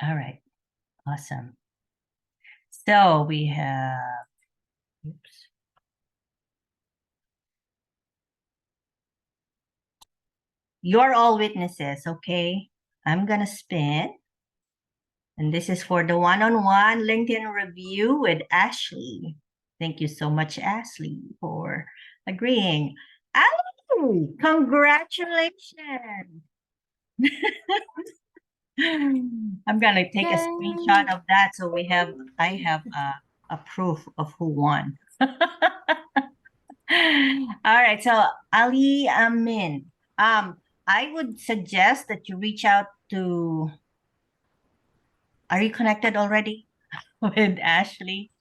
All right. Awesome. So we have, oops. You're all witnesses, okay? I'm gonna spin. And this is for the one-on-one LinkedIn review with Ashley. Thank you so much, Ashley, for agreeing. Ashley, congratulations. I'm gonna take a Yay. screenshot of that so I have a proof of who won. All right, so Ali Amin. I would suggest that you reach out to. Are you connected already with Ashley?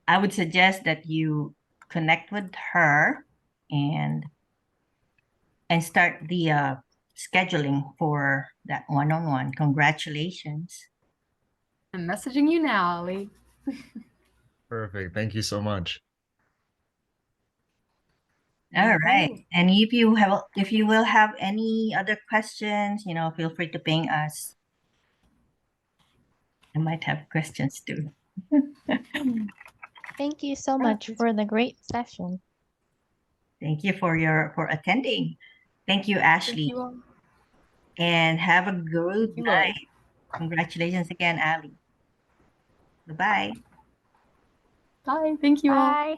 I would suggest that you connect with her and start the scheduling for that one-on-one. Congratulations. I'm messaging you now, Ali. Perfect. Thank you so much. All right. And if you will have any other questions, feel free to ping us. I might have questions too. Thank you so much for the great session. Thank you for attending. Thank you, Ashley. Thank you all. And have a good Thank you, Lori. night. Congratulations again, Ali. Goodbye. Bye. Thank you all. Bye.